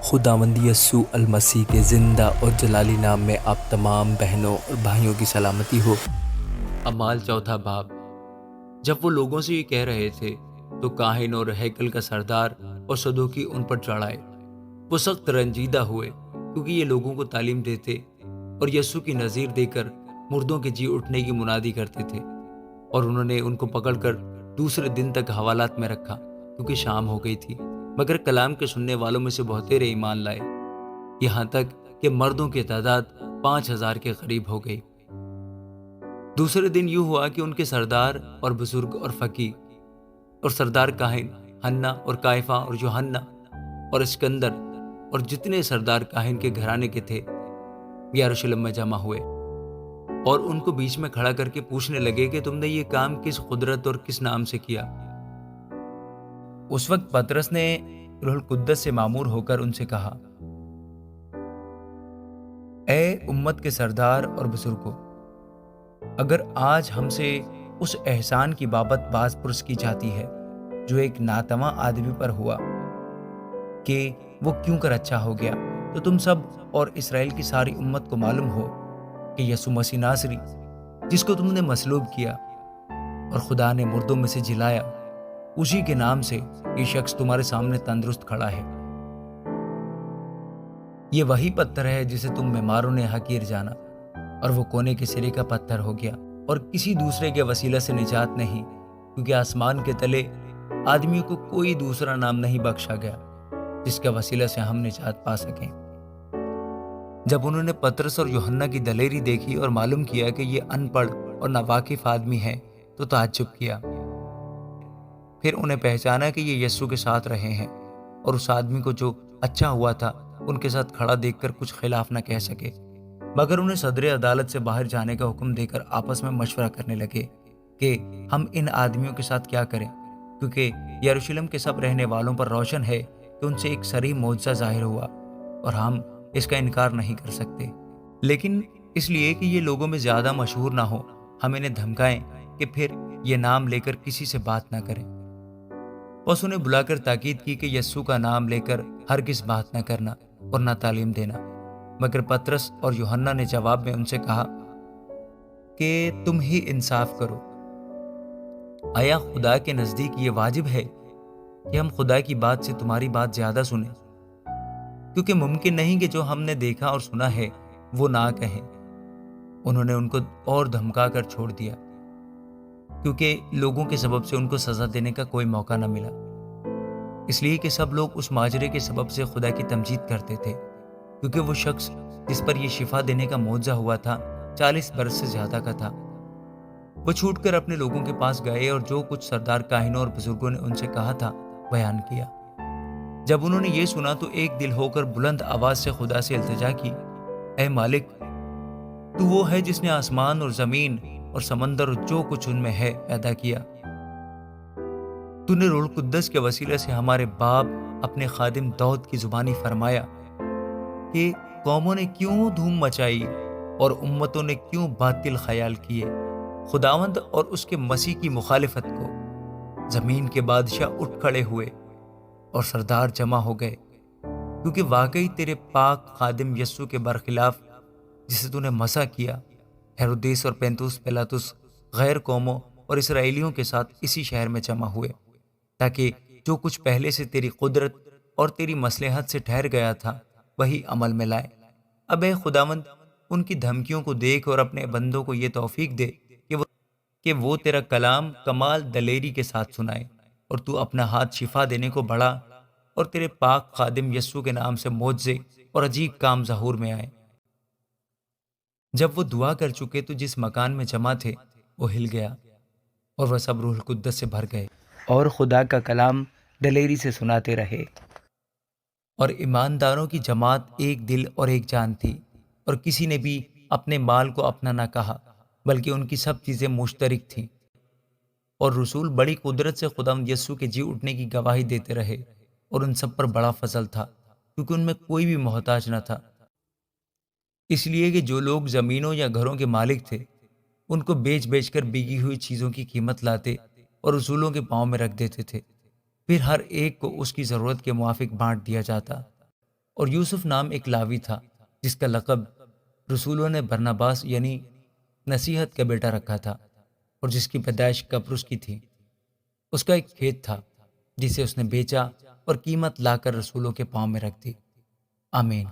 خداوند یسوع المسیح کے زندہ اور جلالی نام میں آپ تمام بہنوں اور بھائیوں کی سلامتی ہو۔ اعمال چوتھا باب۔ جب وہ لوگوں سے یہ کہہ رہے تھے تو کاہن اور ہیکل کا سردار اور صدوقی ان پر چڑھ آئے۔ وہ سخت رنجیدہ ہوئے کیونکہ یہ لوگوں کو تعلیم دیتے اور یسوع کی نظیر دے کر مردوں کے جی اٹھنے کی منادی کرتے تھے، اور انہوں نے ان کو پکڑ کر دوسرے دن تک حوالات میں رکھا کیونکہ شام ہو گئی تھی۔ مگر کلام کے سننے والوں میں سے بہترے ایمان لائے، یہاں تک کہ مردوں کی تعداد 5000 کے قریب ہو گئی۔ دوسرے دن یوں ہوا کہ ان کے سردار اور بزرگ اور فقیہ اور سردار کاہن حنا اور کائفہ اور یوحنا اور اسکندر اور جتنے سردار کاہن کے گھرانے کے تھے یروشلم میں جمع ہوئے، اور ان کو بیچ میں کھڑا کر کے پوچھنے لگے کہ تم نے یہ کام کس قدرت اور کس نام سے کیا؟ اس وقت پطرس نے روح القدس سے معمور ہو کر ان سے کہا، اے امت کے سردار اور بزرگوں، اگر آج ہم سے اس احسان کی بابت باز پرس کی جاتی ہے جو ایک ناتواں آدمی پر ہوا کہ وہ کیوں کر اچھا ہو گیا، تو تم سب اور اسرائیل کی ساری امت کو معلوم ہو کہ یسوع مسیح ناصری جس کو تم نے مصلوب کیا اور خدا نے مردوں میں سے جلایا، اسی کے نام سے یہ شخص تمہارے سامنے تندرست کھڑا ہے۔ یہ وہی پتھر ہے جسے تم بیماروں نے حقیر جانا، اور وہ کونے کے سرے کا پتھر ہو گیا، اور کسی دوسرے کے وسیلہ سے نجات نہیں، کیونکہ آسمان کے تلے آدمیوں کو کوئی دوسرا نام نہیں بخشا گیا جس کے وسیلہ سے ہم نجات پا سکیں۔ جب انہوں نے پطرس اور یوحنا کی دلیری دیکھی اور معلوم کیا کہ یہ ان پڑھ اور ناواقف آدمی ہے تو تعجب کیا۔ پھر انہیں پہچانا کہ یہ یسوع کے ساتھ رہے ہیں، اور اس آدمی کو جو اچھا ہوا تھا ان کے ساتھ کھڑا دیکھ کر کچھ خلاف نہ کہہ سکے، مگر انہیں صدر عدالت سے باہر جانے کا حکم دے کر آپس میں مشورہ کرنے لگے کہ ہم ان آدمیوں کے ساتھ کیا کریں، کیونکہ یروشلم کے سب رہنے والوں پر روشن ہے کہ ان سے ایک صریح معجزہ ظاہر ہوا، اور ہم اس کا انکار نہیں کر سکتے۔ لیکن اس لیے کہ یہ لوگوں میں زیادہ مشہور نہ ہو، ہم انہیں دھمکائیں کہ پھر یہ نام لے کر کسی سے بات نہ کریں۔ بس انہیں بلا کر تاکید کی کہ یسوع کا نام لے کر ہرگز بات نہ کرنا اور نہ تعلیم دینا۔ مگر پطرس اور یوحنا نے جواب میں ان سے کہا کہ تم ہی انصاف کرو، آیا خدا کے نزدیک یہ واجب ہے کہ ہم خدا کی بات سے تمہاری بات زیادہ سنیں؟ کیونکہ ممکن نہیں کہ جو ہم نے دیکھا اور سنا ہے وہ نہ کہیں۔ انہوں نے ان کو اور دھمکا کر چھوڑ دیا، کیونکہ لوگوں کے سبب سے ان کو سزا دینے کا کوئی موقع نہ ملا، اس لیے کہ سب لوگ اس ماجرے کے سبب سے خدا کی تمجید کرتے تھے، کیونکہ وہ شخص جس پر یہ شفا دینے کا معجزہ ہوا تھا 40 برس سے زیادہ کا تھا۔ وہ چھوٹ کر اپنے لوگوں کے پاس گئے اور جو کچھ سردار کاہنوں اور بزرگوں نے ان سے کہا تھا بیان کیا۔ جب انہوں نے یہ سنا تو ایک دل ہو کر بلند آواز سے خدا سے التجا کی، اے مالک، تو وہ ہے جس نے آسمان اور زمین اور سمندر اور جو کچھ ان میں ہے پیدا کیا۔ تو نے روح القدس کے وسیلہ سے ہمارے باپ اپنے خادم داؤد کی زبانی فرمایا کہ قوموں نے کیوں دھوم مچائی اور امتوں نے کیوں باطل خیال کیے خداوند اور اس کے مسیح کی مخالفت کو۔ زمین کے بادشاہ اٹھ کھڑے ہوئے اور سردار جمع ہو گئے، کیونکہ واقعی تیرے پاک خادم یسوع کے برخلاف جسے تو نے مسح کیا، ہیرودیس اور پینتوس پیلاطس غیر قوموں اور اسرائیلیوں کے ساتھ اسی شہر میں جمع ہوئے، تاکہ جو کچھ پہلے سے تیری قدرت اور تیری مصلحت سے ٹھہر گیا تھا وہی عمل میں لائے۔ اب اے خداوند، ان کی دھمکیوں کو دیکھ اور اپنے بندوں کو یہ توفیق دے کہ وہ تیرا کلام کمال دلیری کے ساتھ سنائے، اور تو اپنا ہاتھ شفا دینے کو بڑھا، اور تیرے پاک خادم یسوع کے نام سے معجزے اور عجیب کام ظہور میں آئے۔ جب وہ دعا کر چکے تو جس مکان میں جمع تھے وہ ہل گیا، اور وہ سب روح القدس سے بھر گئے اور خدا کا کلام دلیری سے سناتے رہے۔ اور ایمانداروں کی جماعت ایک دل اور ایک جان تھی، اور کسی نے بھی اپنے مال کو اپنا نہ کہا، بلکہ ان کی سب چیزیں مشترک تھیں۔ اور رسول بڑی قدرت سے خداوند یسوع کے جی اٹھنے کی گواہی دیتے رہے، اور ان سب پر بڑا فضل تھا، کیونکہ ان میں کوئی بھی محتاج نہ تھا۔ اس لیے کہ جو لوگ زمینوں یا گھروں کے مالک تھے ان کو بیچ بیچ کر بکی ہوئی چیزوں کی قیمت لاتے اور رسولوں کے پاؤں میں رکھ دیتے تھے، پھر ہر ایک کو اس کی ضرورت کے موافق بانٹ دیا جاتا۔ اور یوسف نام ایک لاوی تھا جس کا لقب رسولوں نے برناباس یعنی نصیحت کا بیٹا رکھا تھا، اور جس کی پیدائش قبرص کی تھی۔ اس کا ایک کھیت تھا جسے اس نے بیچا اور قیمت لا کر رسولوں کے پاؤں میں رکھ دی۔ آمین۔